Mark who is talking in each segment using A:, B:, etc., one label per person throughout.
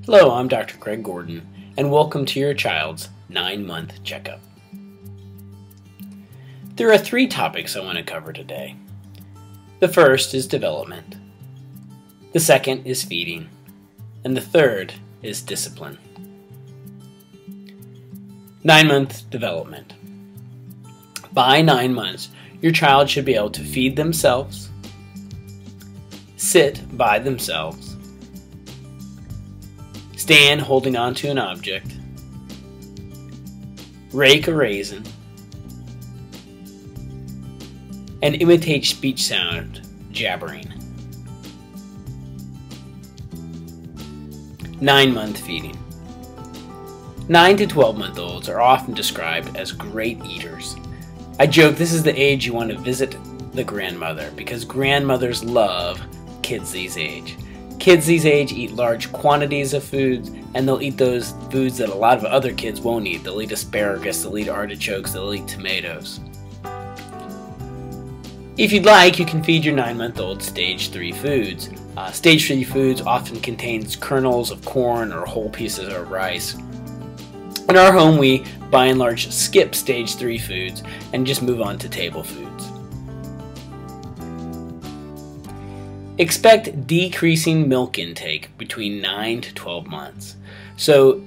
A: Hello, I'm Dr. Craig Gordon, and welcome to your child's 9-month checkup. There are 3 topics I want to cover today. The first is development. The second is feeding. And the third is discipline. 9-month development. By 9 months, your child should be able to feed themselves, sit by themselves, stand holding onto an object, rake a raisin, and imitate speech sound jabbering. 9-month feeding. 9 to 12-month-olds are often described as great eaters. I joke this is the age you want to visit the grandmother because grandmothers love kids these age. Kids these age eat large quantities of foods, and they'll eat those foods that a lot of other kids won't eat. They'll eat asparagus, they'll eat artichokes, they'll eat tomatoes. If you'd like, you can feed your 9-month-old stage 3 foods. Stage 3 foods often contains kernels of corn or whole pieces of rice. In our home, we by and large skip stage 3 foods and just move on to table foods. Expect decreasing milk intake between 9 to 12 months. So,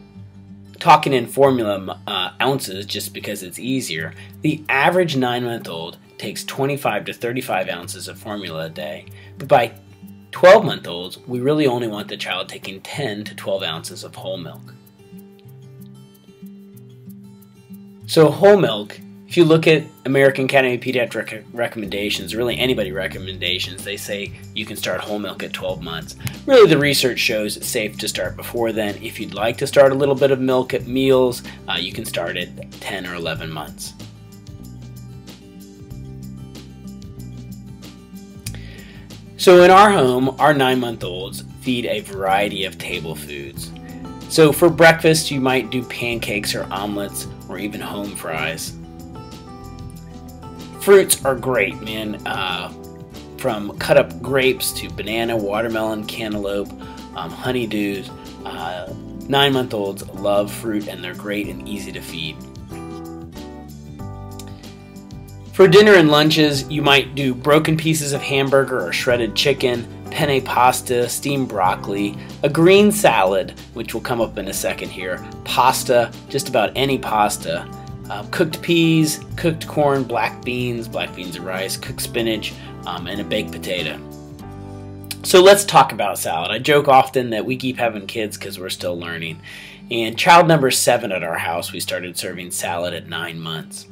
A: talking in formula ounces just because it's easier, the average 9-month-old takes 25 to 35 ounces of formula a day. But by 12-month-olds, we really only want the child taking 10 to 12 ounces of whole milk. So whole milk, if you look at American Academy of Pediatric recommendations, really anybody recommendations, they say you can start whole milk at 12 months. Really the research shows it's safe to start before then. If you'd like to start a little bit of milk at meals, you can start at 10 or 11 months. So in our home, our 9-month-olds feed a variety of table foods. So for breakfast, you might do pancakes or omelets or even home fries. Fruits are great, man. From cut up grapes to banana, watermelon, cantaloupe, honeydews. 9-month-olds love fruit and they're great and easy to feed. For dinner and lunches, you might do broken pieces of hamburger or shredded chicken, penne pasta, steamed broccoli, a green salad, which will come up in a second here, pasta, just about any pasta, cooked peas, cooked corn, black beans and rice, cooked spinach, and a baked potato. So let's talk about salad. I joke often that we keep having kids because we're still learning. And child number 7 at our house, we started serving salad at 9 months.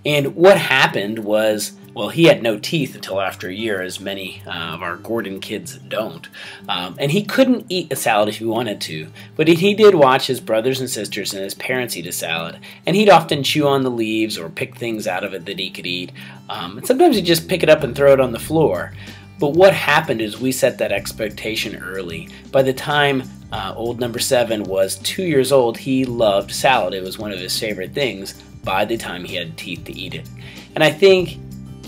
A: And what happened was, well, he had no teeth until after a year, as many of our Gordon kids don't. And he couldn't eat a salad if he wanted to, but he did watch his brothers and sisters and his parents eat a salad, and he'd often chew on the leaves or pick things out of it that he could eat. And sometimes he'd just pick it up and throw it on the floor. But what happened is we set that expectation early. By the time old number 7 was 2 years old, he loved salad. It was one of his favorite things by the time he had teeth to eat it. And I think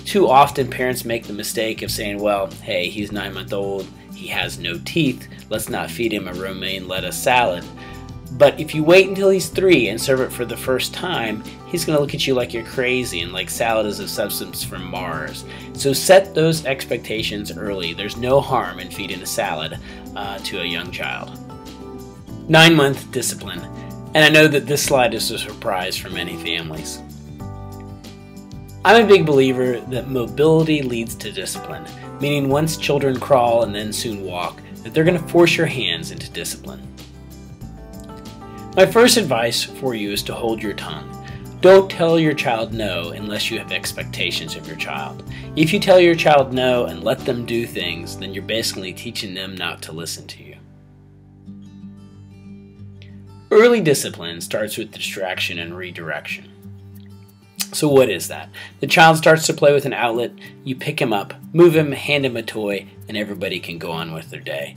A: too often parents make the mistake of saying, well, hey, he's 9-month-old, he has no teeth, let's not feed him a romaine lettuce salad. But if you wait until he's 3 and serve it for the first time, he's going to look at you like you're crazy and like salad is a substance from Mars. So set those expectations early. There's no harm in feeding a salad to a young child. 9-month discipline. And I know that this slide is a surprise for many families. I'm a big believer that mobility leads to discipline, meaning once children crawl and then soon walk, that they're going to force your hands into discipline. My first advice for you is to hold your tongue. Don't tell your child no unless you have expectations of your child. If you tell your child no and let them do things, then you're basically teaching them not to listen to you. Early discipline starts with distraction and redirection. So what is that? The child starts to play with an outlet, you pick him up, move him, hand him a toy, and everybody can go on with their day.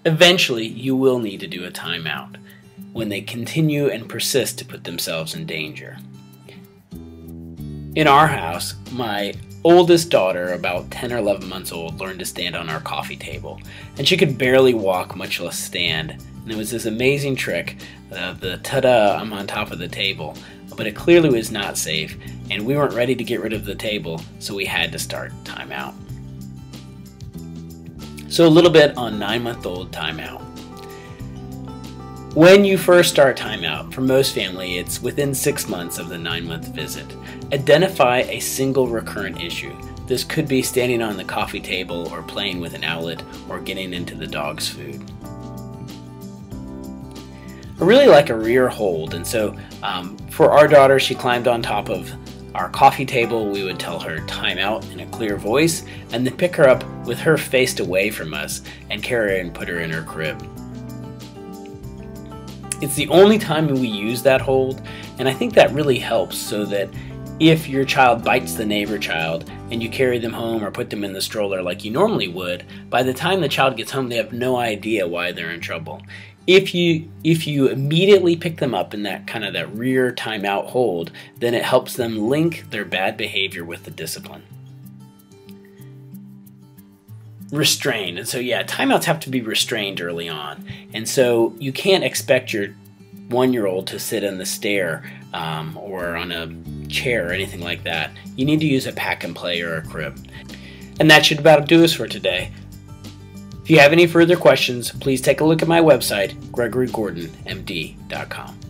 A: Eventually, you will need to do a timeout when they continue and persist to put themselves in danger. In our house, my oldest daughter, about 10 or 11 months old, learned to stand on our coffee table, and she could barely walk, much less stand. And it was this amazing trick of the ta-da, I'm on top of the table, but it clearly was not safe, and we weren't ready to get rid of the table, so we had to start timeout. So a little bit on 9-month-old timeout. When you first start timeout, for most family, it's within 6 months of the 9-month visit. Identify a single recurrent issue. This could be standing on the coffee table or playing with an outlet or getting into the dog's food. I really like a rear hold, and so for our daughter, she climbed on top of our coffee table. We would tell her time out in a clear voice and then pick her up with her faced away from us and carry her and put her in her crib. It's the only time we use that hold, and I think that really helps, so that if your child bites the neighbor child and you carry them home or put them in the stroller like you normally would, by the time the child gets home they have no idea why they're in trouble. If you immediately pick them up in that kind of that rear timeout hold, then it helps them link their bad behavior with the discipline. Restrained. And so timeouts have to be restrained early on. And so you can't expect your 1-year-old to sit on the stair or on a chair or anything like that. You need to use a pack and play or a crib. And that should about do us for today. If you have any further questions, please take a look at my website, GregoryGordonMD.com.